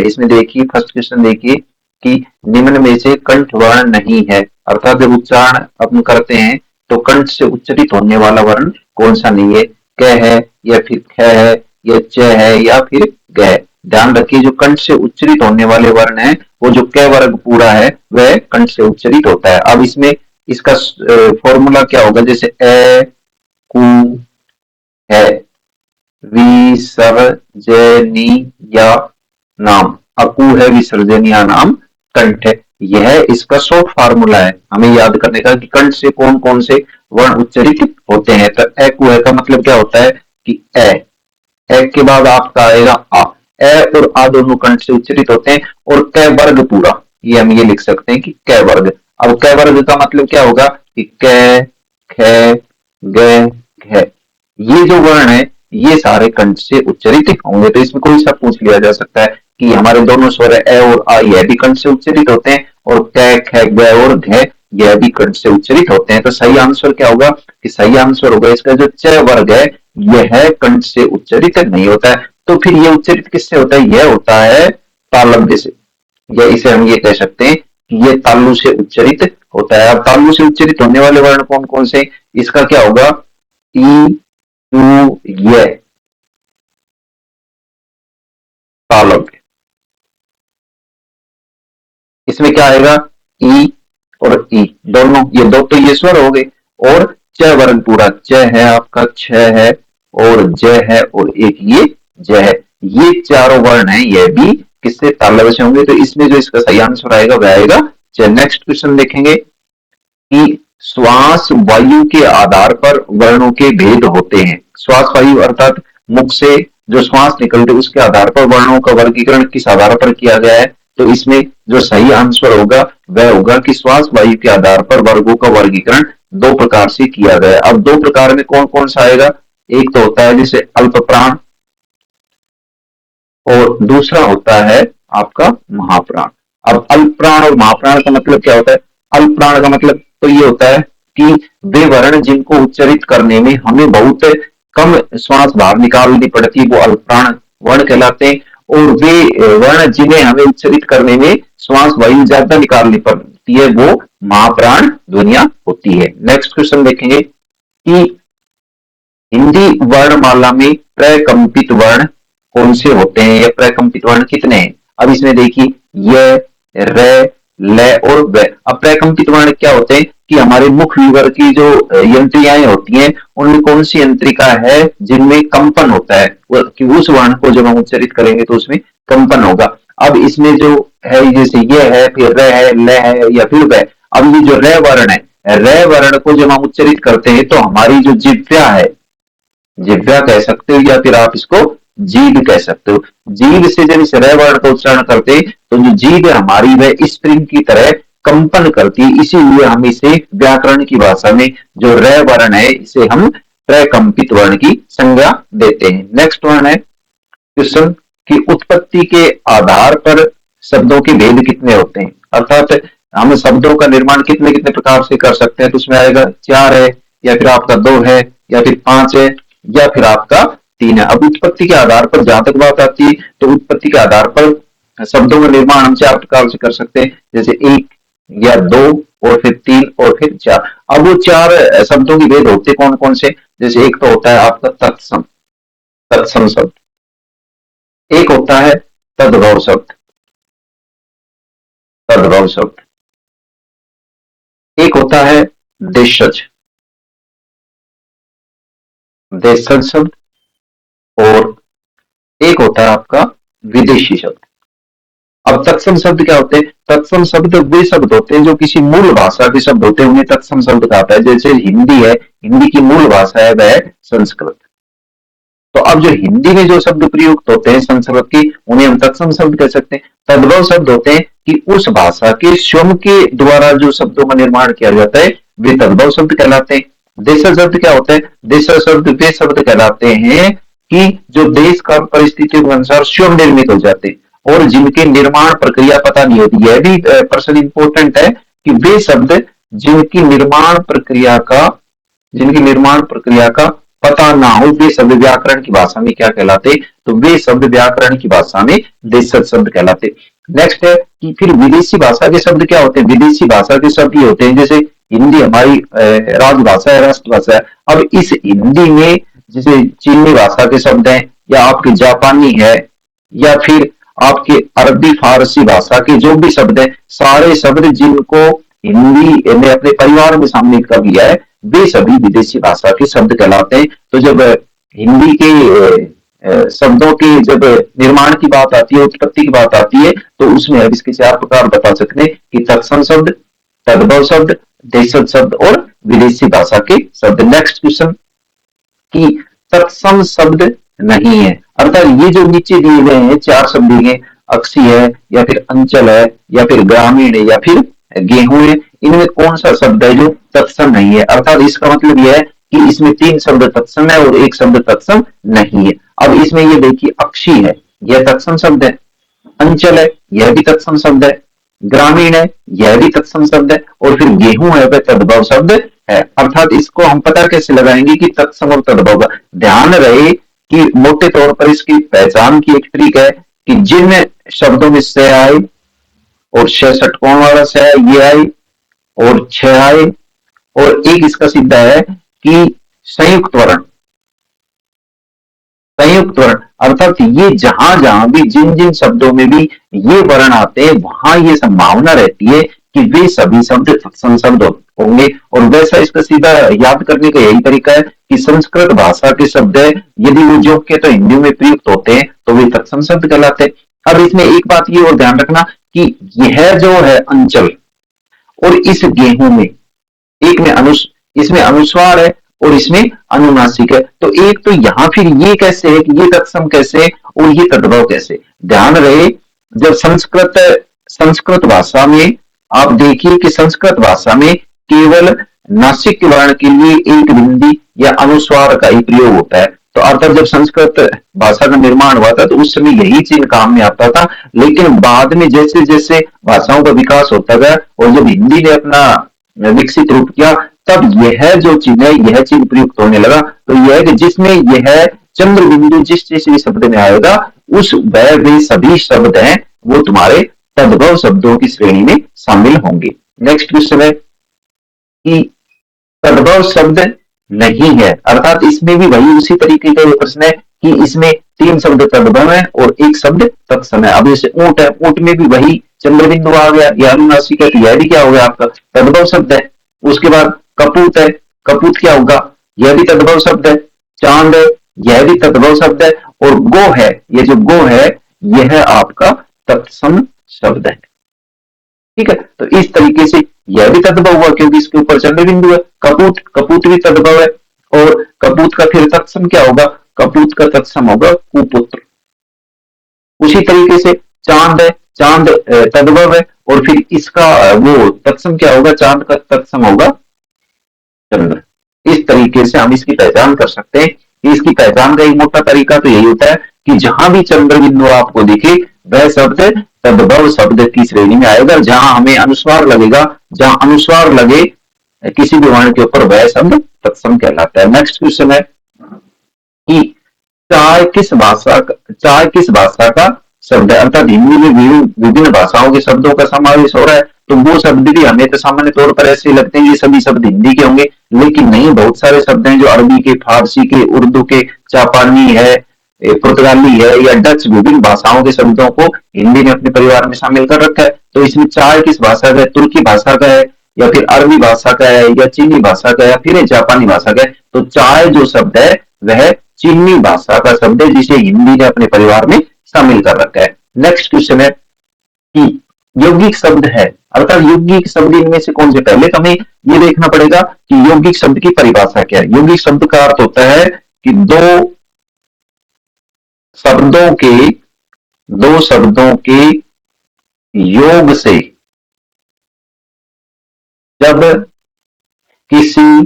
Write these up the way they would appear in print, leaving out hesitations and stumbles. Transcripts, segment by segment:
इसमें देखिए first question देखिए कि निम्न में से कंठ वर्ण नहीं है, अर्थात जब उच्चारण अपन करते हैं तो कंठ से उच्चरित होने वाला वर्ण कौन सा नहीं है, क है या फिर ख है या च है या फिर ग है। ध्यान रखिए जो कंठ से उच्चरित होने वाले वर्ण है वो जो क वर्ग पूरा है वह कंठ से उच्चरित होता है। अब इसमें इसका फॉर्मूला क्या होगा, जैसे ए कु है विसर्जनीय नाम, अकु है विसर्जनीय नाम कंठ है। यह इसका शॉर्ट फार्मूला है हमें याद करने का कि कंठ से कौन कौन से वर्ण उच्चरित होते हैं। तो ए कु है का मतलब क्या होता है कि ए के बाद आपका आएगा आ, ए और आ दोनों कंठ से उच्चरित होते हैं। और क वर्ग पूरा, ये हम ये लिख सकते हैं कि क वर्ग। अब क वर्ग का मतलब क्या होगा कि क ख ग घ, ये जो वर्ण है ये सारे कंठ से उच्चरित होंगे। तो इसमें कोई सा पूछ लिया जा सकता है कि हमारे दोनों स्वर ए और आ यह भी कंठ से उच्चरित होते हैं और क ख ग और घ यह भी कंठ से उच्चरित होते हैं। तो सही आंसर क्या होगा कि सही आंसर होगा इसका जो च वर्ग है यह कंठ से उच्चरित नहीं होता है। तो फिर यह उच्चरित किससे होता है, यह होता है तालव्य से, या इसे हम ये कह सकते हैं कि ये तालु से उच्चरित होता है। अब तालु से उच्चरित होने वाले वर्ण कौन कौन से, इसका क्या होगा ई टू ये तालव्य, इसमें क्या आएगा ई और ई दोनों, ये दो तो ये स्वर हो गए और च वर्ग पूरा, च है आपका, छ है और ज है और एक ये ज है, ये चारों वर्ण है यह भी किससे तालव्य से होंगे। तो इसमें जो इसका सही आंसर आएगा वह आएगा च। नेक्स्ट क्वेश्चन देखेंगे कि श्वास वायु के आधार पर वर्णों के भेद होते हैं। श्वास वायु अर्थात मुख से जो श्वास निकलते उसके आधार पर वर्णों का वर्गीकरण किस आधार पर किया गया है। तो इसमें जो सही आंसर होगा वह होगा कि श्वास वायु के आधार पर वर्गों का वर्गीकरण दो प्रकार से किया गया है। अब दो प्रकार में कौन कौन सा आएगा, एक तो होता है जैसे अल्प प्राण और दूसरा होता है आपका महाप्राण। अब अल्प प्राण और महाप्राण का मतलब क्या होता है, अल्प प्राण का मतलब तो ये होता है कि वे वर्ण जिनको उच्चरित करने में हमें बहुत कम श्वास बाहर निकालनी पड़ती है वो अल्प प्राण वर्ण कहलाते हैं, और वे वर्ण जिन्हें हमें उच्चरित करने में श्वास वायु ज्यादा निकालनी पड़ती है वो महाप्राण ध्वनियां होती है। नेक्स्ट क्वेश्चन देखेंगे कि हिंदी वर्णमाला में प्रकंपित वर्ण कौन से होते हैं या प्रकंपित वर्ण कितने हैं। अब इसमें देखिए य, र, ल और व। अब प्रकंपित वर्ण क्या होते हैं कि हमारे मुख विवर की जो यंत्रियाएं होती हैं उनमें कौन सी यंत्रिका है जिनमें कंपन होता है, कि उस वर्ण को जब हम उच्चरित करेंगे तो उसमें कंपन होगा। अब इसमें जो है जैसे ये है, फिर र है, ल है या फिर व। अब ये जो र वर्ण है, र वर्ण को जब हम उच्चरित करते हैं तो हमारी जो जिह्वा है, जिह्वा कह सकते हो या फिर आप इसको जीभ कह सकते हो, जीभ से जब इस र वर्ण का उच्चारण करते तो जो जीभ हमारी वह स्प्रिंग की तरह कंपन करती है, इसीलिए हम इसे व्याकरण की भाषा में जो र वर्ण है इसे हम प्रकंपित वर्ण की संज्ञा देते हैं। नेक्स्ट वर्ण है क्वेश्चन की उत्पत्ति के आधार पर शब्दों के भेद कितने होते हैं, अर्थात हम शब्दों का निर्माण कितने कितने प्रकार से कर सकते हैं। तो उसमें आएगा 4 है या फिर आपका 2 है या फिर 5 है या फिर आपका 3 है। अब उत्पत्ति के आधार पर जहां तक बात आती है तो उत्पत्ति के आधार पर शब्दों का निर्माण हम 4 प्रकार से कर सकते हैं, जैसे 1 या 2 और फिर 3 और फिर 4। अब वो 4 शब्दों के भेद होते कौन कौन से, जैसे एक तो होता है आपका तत्सम, तत्सम शब्द, एक होता है तद्भव शब्द, तद्भव शब्द, एक होता है देशज, देशज शब्द, और एक होता है आपका विदेशी शब्द। अब तत्सम शब्द क्या होते हैं, तत्सम शब्द वे शब्द होते हैं जो किसी मूल भाषा के शब्द होते हैं, उन्हें तत्सम शब्द कहा है। जैसे हिंदी है, हिंदी की मूल भाषा है वह संस्कृत, तो अब जो हिंदी में जो शब्द प्रयुक्त होते हैं संस्कृत की उन्हें हम तत्सम शब्द कह सकते हैं। तद्भव शब्द होते हैं कि उस भाषा के स्वयं के द्वारा जो शब्दों का निर्माण किया जाता है वे तद्भव शब्द कहलाते हैं। देशज शब्द क्या होता है, देशज शब्द वे शब्द कहलाते हैं कि जो देश का परिस्थितियों के अनुसार स्वयं निर्मित हो जाते हैं और जिनके निर्माण प्रक्रिया पता नहीं होती। यह भी पर्सन इंपॉर्टेंट है कि वे शब्द जिनकी निर्माण प्रक्रिया का पता ना हो वे शब्द व्याकरण की भाषा में क्या कहलाते, तो वे शब्द व्याकरण की भाषा में देशज शब्द कहलाते। नेक्स्ट है कि फिर विदेशी भाषा के शब्द क्या होते हैं। विदेशी भाषा के शब्द ये होते हैं, जैसे हिंदी हमारी राजभाषा है, राष्ट्रभाषा है। अब इस हिंदी में जैसे चीनी भाषा के शब्द हैं, या आपकी जापानी है, या फिर आपके अरबी फारसी भाषा के जो भी शब्द हैं, सारे शब्द जिनको हिंदी ने अपने परिवार में शामिल कर लिया है, वे सभी विदेशी भाषा के शब्द कहलाते हैं। तो जब हिंदी के शब्दों के जब निर्माण की बात आती है, उत्पत्ति की बात आती है, तो उसमें अब इसके चार प्रकार बता सकते हैं कि तत्सम शब्द, तद्भव शब्द, देशज शब्द और विदेशी भाषा के शब्द। नेक्स्ट क्वेश्चन कि तत्सम शब्द नहीं है, अर्थात ये जो नीचे दिए गए हैं चार शब्द दिए गए, अक्षी है, या फिर अंचल है, या फिर ग्रामीण है, या फिर गेहूं है, इनमें कौन सा शब्द है जो तत्सम नहीं है। अर्थात इसका मतलब यह है कि इसमें तीन शब्द तत्सम है और एक शब्द तत्सम नहीं है। अब इसमें ये देखिए, अक्षी है, यह तत्सम शब्द है, अंचल है, यह भी तत्सम शब्द है, ग्रामीण है, यह भी तत्सम शब्द है, और फिर गेहूं है वह तद्भव शब्द है। अर्थात इसको हम पता कैसे लगाएंगे कि तत्सम और तद्भव का। ध्यान रहे कि मोटे तौर पर इसकी पहचान की एक तरीका है कि जिन शब्दों में से आए और 6 षटकोण वाला से ये आए और 6 आए, और एक इसका सीधा है कि संयुक्त वर्ण, संयुक्त वर्ण, अर्थात ये जहां जहां भी जिन जिन शब्दों में भी ये वर्ण आते हैं, वहां ये संभावना रहती है कि वे सभी शब्द तत्सम शब्द होंगे। और वैसा इसका सीधा याद करने का यही तरीका है कि संस्कृत भाषा के शब्द है, यदि वो जो के तो हिंदी में प्रयुक्त होते हैं तो वे तत्सम शब्द कहलाते हैं। अब इसमें एक बात ये और ध्यान रखना कि यह जो है अंचल, और इस गेहूं में एक में इसमें अनुस्वार है और इसमें अनुनासिक है, तो एक तो यहां फिर ये कैसे है कि ये तत्सम कैसे है और ये तद्भव कैसे। ध्यान रहे, जब संस्कृत भाषा में आप देखिए कि संस्कृत भाषा में केवल नासिक वर्ण के लिए एक बिंदी या अनुस्वार का ही प्रयोग होता है। तो अर्थात जब संस्कृत भाषा का निर्माण हुआ था तो उस समय यही चिन्ह काम में आता था, लेकिन बाद में जैसे जैसे भाषाओं का विकास होता गया और जब हिंदी ने अपना विकसित रूप किया, तब यह जो चिन्ह है, यह चिन्ह प्रयुक्त होने लगा। तो यह कि जिसमें यह चंद्र बिंदु जिस जिस भी शब्द में आएगा, उस वे सभी शब्द हैं वो तुम्हारे तद्भव शब्दों की श्रेणी में शामिल होंगे। नेक्स्ट क्वेश्चन है कि तद्भव शब्द नहीं है, अर्थात इसमें भी वही उसी तरीके का प्रश्न है कि इसमें तीन शब्द तद्भव है और एक शब्द तत्सम है। अब जैसे ऊंट है, ऊंट में भी वही चंद्र बिंदु आ गया, यह अनुनासिक है, तो यह भी क्या हो गया आपका तद्भव शब्द है। उसके बाद कपूत है, कपूत क्या होगा, यह भी तद्भव शब्द है। चांद है, यह भी तद्भव शब्द है। और गो है, ये जो गो है यह आपका तत्सम शब्द है। ठीक है, तो इस तरीके से यह भी तद्भव हुआ क्योंकि इसके ऊपर चंद्र बिंदु है। कपूत, कपूत भी तद्भव है, और कपूत का फिर तत्सम क्या होगा, कपूत का तत्सम होगा कुपुत्र। उसी तरीके से चांद है, चांद तद्भव है, और फिर इसका वो तत्सम क्या होगा, चांद का तत्सम होगा चंद्र। इस तरीके से हम इसकी पहचान कर सकते हैं। इसकी पहचान का एक मोटा तरीका तो यही होता है कि जहां भी चंद्र बिंदु आपको दिखे वह शब्द तद्भव शब्द की श्रेणी में आएगा। जहां हमें अनुस्वार लगेगा, जहां अनुस्वार लगे किसी भी वर्ण के ऊपर, वह शब्द तत्सम कहलाता है। नेक्स्ट क्वेश्चन है कि चाय किस भाषा का शब्द है, अर्थात हिंदी में विभिन्न भाषाओं के शब्दों का समावेश हो रहा है, तो वो शब्द भी हमें तो सामान्य तौर पर ऐसे लगते हैं ये सभी शब्द हिंदी के होंगे, लेकिन नहीं, बहुत सारे शब्द हैं जो अरबी के, फारसी के, उर्दू के, जापानी है, पुर्तगाली है, या डच, विभिन्न भाषाओं के शब्दों को हिंदी ने अपने परिवार में शामिल कर रखा है। तो इसमें चाय किस भाषा का है, तुर्की भाषा का है, या फिर अरबी भाषा का है, या चीनी भाषा का है, या फिर जापानी भाषा का है। तो चाय जो शब्द है वह चीनी भाषा का शब्द है जिसे हिंदी ने अपने परिवार में शामिल कर रखा है। नेक्स्ट क्वेश्चन है कि यौगिक शब्द है, अर्थात यौगिक शब्द इनमें से कौन से। पहले तो हमें ये देखना पड़ेगा कि यौगिक शब्द की परिभाषा क्या है। यौगिक शब्द का अर्थ होता है कि दो शब्दों के योग से जब किसी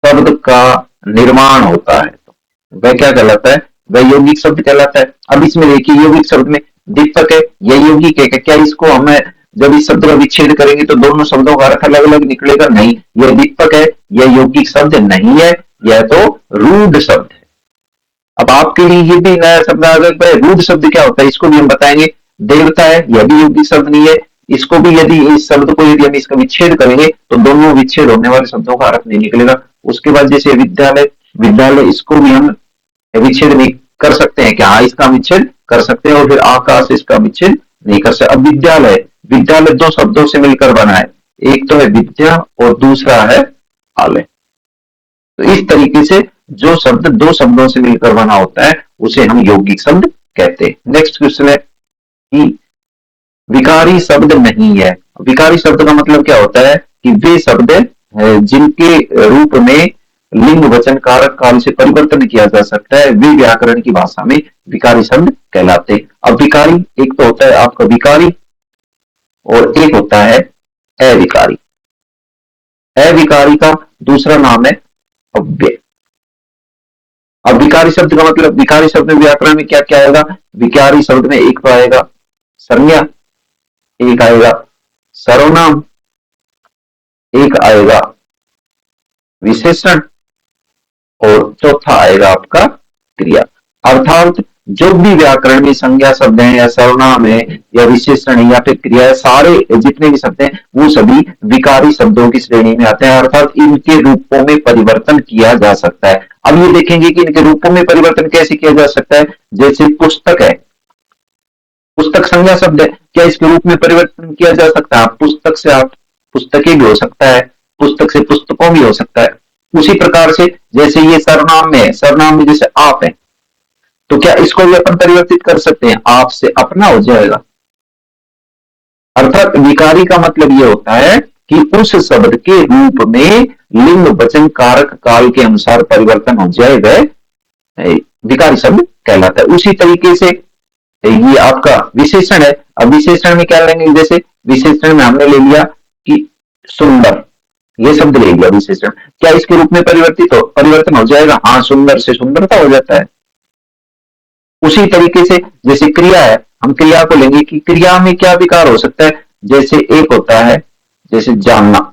शब्द का निर्माण होता है तो वह क्या कहलाता है, वह यौगिक शब्द कहलाता है। अब इसमें देखिए यौगिक शब्द में दीपक है, यह यौगिक है क्या, इसको हमें जब इस शब्द का विच्छेद करेंगे तो दोनों शब्दों का अर्थ अलग अलग निकलेगा, नहीं, यह दीपक है, यह यौगिक शब्द नहीं है, यह तो रूढ़ शब्द है। अब आपके लिए ये भी नया शब्द आ गया, रूढ़ शब्द क्या होता है, इसको भी हम बताएंगे। देवता है, यह भी यौगिक शब्द नहीं है। इसको भी यदि इस शब्द को यदि हम इसका विच्छेद करेंगे तो दोनों विच्छेद होने वाले शब्दों का अर्थ नहीं निकलेगा। उसके बाद जैसे विद्यालय, विद्यालय इसको भी हम विच्छेद नहीं कर सकते हैं, क्या हाँ इसका विच्छेद कर सकते हैं, और फिर आकाश इसका विच्छेद नहीं कर सकते। अब विद्यालय, विद्यालय दो शब्दों से मिलकर बना है, एक तो है विद्या और दूसरा है आलय। तो इस तरीके से जो शब्द दो शब्दों से मिलकर बना होता है उसे हम यौगिक शब्द कहते हैं। नेक्स्ट क्वेश्चन है कि विकारी शब्द नहीं है। विकारी शब्द का मतलब क्या होता है कि वे शब्द जिनके रूप में लिंग वचन कारक काल से परिवर्तन किया जा सकता है, वे व्याकरण की भाषा में विकारी शब्द कहलाते हैं। अब विकारी एक तो होता है आपका विकारी और एक होता है अविकारी। अविकारी का दूसरा नाम है अव्यय। अब विकारी शब्द का मतलब, विकारी शब्द में व्याकरण में क्या क्या आएगा, विकारी शब्द में एक तो आएगा संज्ञा, एक आएगा सर्वनाम, एक आएगा विशेषण और चौथा आएगा आपका क्रिया। अर्थात जो भी व्याकरण में संज्ञा शब्द है या सर्वनाम है या विशेषण है या फिर क्रिया है, सारे जितने भी शब्द हैं वो सभी विकारी शब्दों की श्रेणी में आते हैं, अर्थात इनके रूपों में परिवर्तन किया जा सकता है। अब ये देखेंगे कि इनके रूपों में परिवर्तन कैसे किया जा सकता है। जैसे पुस्तक है, पुस्तक संज्ञा शब्द है, क्या इसके रूप में परिवर्तन किया जा सकता है। पुस्तक से आप पुस्तकें भी हो सकता है, पुस्तक से पुस्तकों भी हो सकता है। उसी प्रकार से जैसे ये सर्वनाम में है, सर्वनाम में जैसे आप है, तो क्या इसको भी अपन परिवर्तित कर सकते हैं, आप से अपना हो जाएगा। अर्थात विकारी का मतलब ये होता है कि उस शब्द के रूप में लिंग वचन कारक काल के अनुसार परिवर्तन हो जाए, वह विकारी शब्द कहलाता है। उसी तरीके से ये आपका विशेषण है। अब विशेषण में क्या लेंगे, जैसे विशेषण में हमने ले लिया कि सुंदर, ये शब्द ले लिया विशेषण, क्या इसके रूप में परिवर्तन हो जाएगा, हाँ सुंदर से सुंदरता हो जाता है। उसी तरीके से जैसे क्रिया है, हम क्रिया को लेंगे कि क्रिया में क्या विकार हो सकता है, जैसे एक होता है जैसे जानना,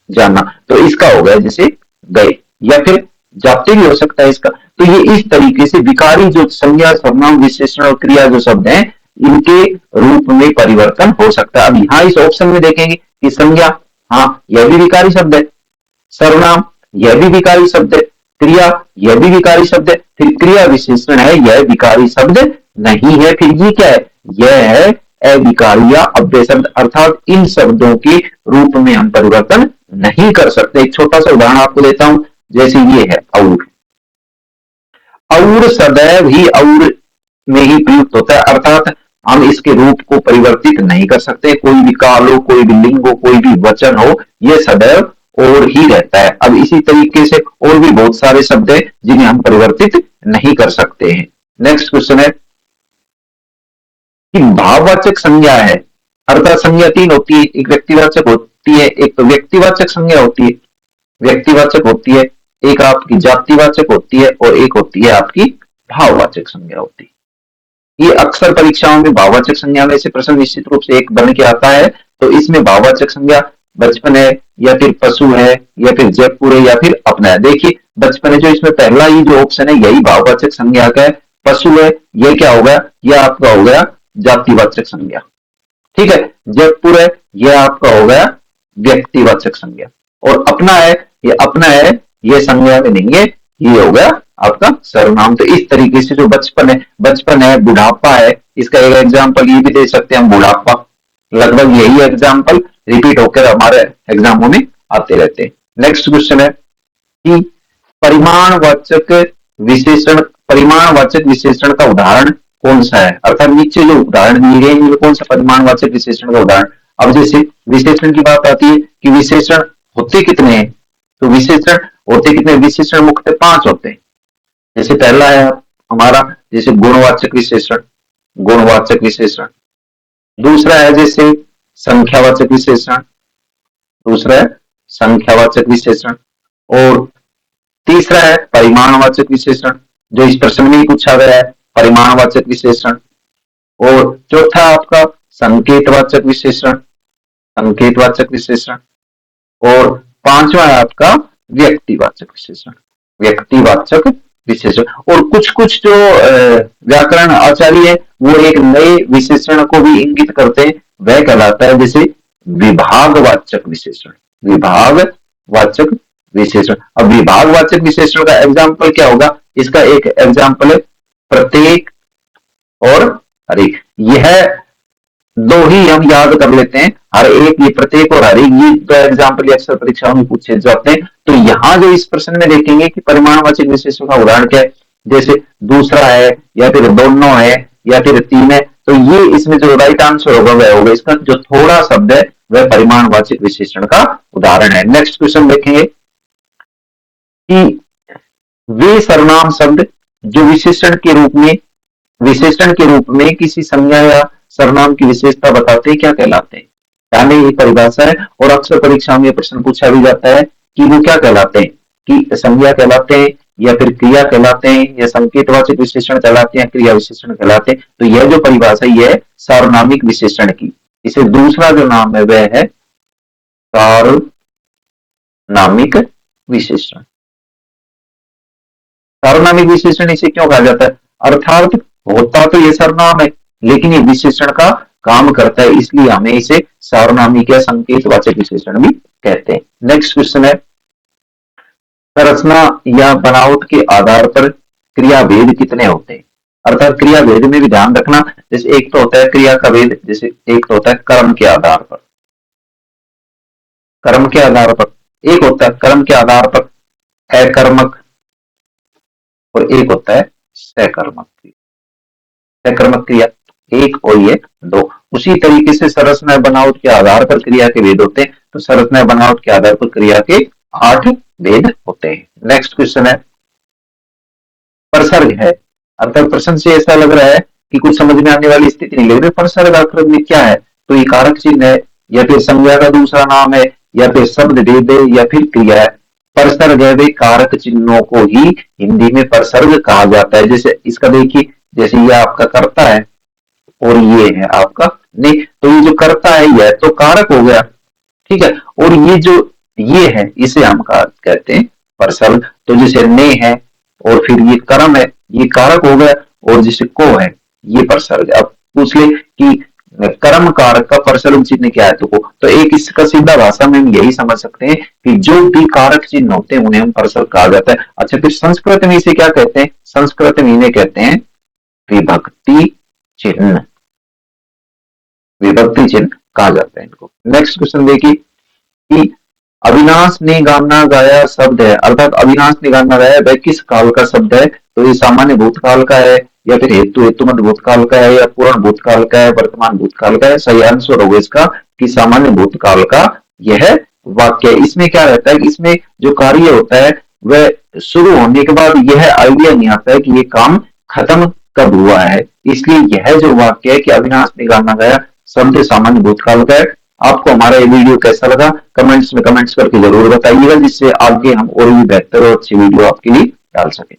जानना तो इसका हो गया जैसे गए, या फिर जाते भी हो सकता है इसका। तो ये इस तरीके से विकारी जो संज्ञा सर्वनाम विशेषण और क्रिया जो शब्द हैं इनके रूप में परिवर्तन हो सकता है। अब यहाँ इस ऑप्शन में देखेंगे कि संज्ञा, हाँ यह भी विकारी शब्द है, सर्वनाम यह भी विकारी शब्द है, क्रिया यह भी विकारी शब्द है, फिर क्रिया विशेषण है यह विकारी शब्द नहीं है। फिर ये क्या है, यह है अविकारी या अव्यय शब्द, अर्थात इन शब्दों के रूप में हम परिवर्तन नहीं कर सकते। एक छोटा सा उदाहरण आपको देता हूं, जैसे ये है और, और सदैव ही और में ही प्रयुक्त होता है, अर्थात हम इसके रूप को परिवर्तित नहीं कर सकते। कोई भी काल हो, कोई भी लिंग हो, कोई भी वचन हो, यह सदैव और ही रहता है। अब इसी तरीके से और भी बहुत सारे शब्द हैं जिन्हें हम परिवर्तित नहीं कर सकते हैं। नेक्स्ट क्वेश्चन है कि भाववाचक संज्ञा है, अर्थात संज्ञा तीन होती है, एक व्यक्तिवाचक होती है, एक तो व्यक्तिवाचक संज्ञा होती है, व्यक्तिवाचक होती है, एक आपकी जातिवाचक होती है और एक होती है आपकी भाववाचक संज्ञा होती है। ये अक्सर परीक्षाओं में भाववाचक संज्ञा में से प्रश्न निश्चित रूप से एक बन के आता है। तो इसमें भाववाचक संज्ञा बचपन है या फिर पशु है या फिर जयपुर है या फिर अपना है। देखिए बचपन है जो इसमें पहला ही जो ऑप्शन है यही भाववाचक संज्ञा का है। पशु है ये क्या हो गया, यह आपका हो गया जातिवाचक संज्ञा, ठीक है। जयपुर है यह आपका हो गया व्यक्तिवाचक संज्ञा, और अपना है ये अपना है ये संज्ञा में नहीं है, ये हो गया आपका सर्वनाम। तो इस तरीके से जो बचपन है बुढ़ापा है, इसका एक एग्जांपल ये भी दे सकते हैं हम, बुढ़ापा। लगभग यही एग्जांपल रिपीट होकर हमारे एग्जामों में आते रहते हैं। नेक्स्ट क्वेश्चन है कि परिमाणवाचक विशेषण का उदाहरण कौन सा है, अर्थात नीचे जो उदाहरण दिए गए हैं कौन सा परिमाणवाचक विशेषण का उदाहरण। अब जैसे विशेषण की बात आती है कि विशेषण होते कितने हैं, तो विशेषण होते कितने, विशेषण मुख्यतः 5 होते हैं। जैसे पहला है हमारा जैसे गुणवाचक विशेषण, गुणवाचक विशेषण। दूसरा है जैसे संख्यावाचक विशेषण, दूसरा है संख्यावाचक विशेषण। और तीसरा है परिमाणवाचक विशेषण, जो इस प्रश्न में ही पूछा गया है, परिमाणवाचक विशेषण। और चौथा आपका संकेतवाचक विशेषण, संकेतवाचक विशेषण। और पांचवा है आपका व्यक्तिवाचक विशेषण, व्यक्तिवाचक विशेषण। और कुछ कुछ जो व्याकरण आचार्य है वो एक नए विशेषण को भी इंगित करते हैं, वह कहलाता है जैसे विभागवाचक विशेषण। विभागवाचक विशेषण। अब विभागवाचक विशेषण का एग्जाम्पल क्या होगा? इसका एक एग्जाम्पल है प्रत्येक और हरेक। यह दो ही हम याद कर लेते हैं, हर एक, ये प्रत्येक और हर एक, ये दो एग्जाम्पल अक्सर परीक्षाओं में पूछे जाते हैं। तो यहां जो इस प्रश्न में देखेंगे कि परिमाणवाचक विशेषण का उदाहरण क्या है, जैसे दूसरा है या फिर दोनों है या फिर तीन है, तो ये इसमें जो राइट आंसर होगा वह होगा इसका जो थोड़ा शब्द है वह परिमाणवाचक विशेषण का उदाहरण है। नेक्स्ट क्वेश्चन देखेंगे कि वे सर्वनाम शब्द जो विशेषण के रूप में किसी संज्ञा या सर्वनाम की विशेषता बताते हैं क्या कहलाते हैं? यानी ये परिभाषा है और अक्सर परीक्षा में प्रश्न पूछा भी जाता है कि वो क्या कहलाते हैं, कि संज्ञा कहलाते हैं या फिर क्रिया कहलाते हैं या संकेतवाचक विशेषण कहलाते हैं, क्रिया विशेषण कहलाते हैं। तो यह जो परिभाषा ये है सार्वनामिक विशेषण की। इसे दूसरा जो नाम है वह है सार्वनामिक विशेषण। सार्वनामिक विशेषण इसे क्यों कहा जाता है? अर्थात होता तो ये सर्वनाम है लेकिन ये विशेषण का काम करता है, इसलिए हमें इसे सार्वनामिक या संकेतवाचक विशेषण भी कहते हैं। नेक्स्ट क्वेश्चन है संरचना या बनावट के आधार पर क्रिया भेद कितने होते हैं? अर्थात क्रिया भेद में भी ध्यान रखना, जैसे एक तो होता है क्रिया का भेद, जैसे एक तो होता है कर्म के आधार पर, कर्म के आधार पर, एक होता है कर्म के आधार पर अकर्मक और एक होता है सकर्मक क्रिया। सकर्मक क्रिया एक और ये दो। उसी तरीके से संरचना बनावट के आधार पर क्रिया के भेद होते हैं, तो संरचना बनावट के आधार पर क्रिया के 8 भेद होते हैं। नेक्स्ट क्वेश्चन है प्रसर्ग है। अर्थात प्रश्न से ऐसा लग रहा है कि कुछ समझ में आने वाली स्थिति नहीं लग रही। प्रसर्ग अर्थात में क्या है? तो ये कारक चिन्ह है या फिर संज्ञा का दूसरा नाम है या फिर शब्द भेद है या फिर क्रिया है। प्रसर्ग है वे कारक चिन्हों को ही हिंदी में प्रसर्ग कहा जाता है। जैसे इसका देखिए, जैसे ये आपका कर्ता है और ये है आपका ने, तो ये जो कर्ता है यह तो कारक हो गया, ठीक है, और ये जो ये है इसे हम कहते हैं प्रसर्ग। तो जैसे ने है और फिर ये कर्म है ये कारक हो गया और जैसे को है ये प्रसर्ग। अब पूछ ले कि कर्म कारक का प्रसर्ग चिन्ह क्या है, तो एक इसका सीधा भाषा में हम यही समझ सकते हैं कि जो भी कारक चिन्ह होते हैं उन्हें हम प्रसर्ग कहा जाता है। अच्छा, फिर संस्कृत में इसे क्या कहते हैं? संस्कृत में इन्हें कहते हैं विभक्ति चिन्ह। विभक्ति चिन्ह कहा जाता है इनको। नेक्स्ट क्वेश्चन देखिए कि अविनाश ने गाना गाया शब्द है। अर्थात अविनाश ने गाना गाया वह किस काल का शब्द है? तो ये सामान्य भूतकाल का है या फिर हेतुमत भूतकाल का है या पूर्ण भूतकाल का है, वर्तमान भूतकाल का है? सही आंसर होगा इसका कि सामान्य भूतकाल का यह वाक्य। इसमें क्या रहता है कि इसमें जो कार्य होता है वह शुरू होने के बाद यह आइडिया नहीं आता है कि ये काम खत्म कब हुआ है, इसलिए यह जो वाक्य है कि अविनाश ने गाना गाया शब्द सामान्य भूतकाल का है। आपको हमारा ये वीडियो कैसा लगा कमेंट्स में कमेंट्स करके जरूर बताइएगा, जिससे आगे हम और भी बेहतर और अच्छी वीडियो आपके लिए डाल सके।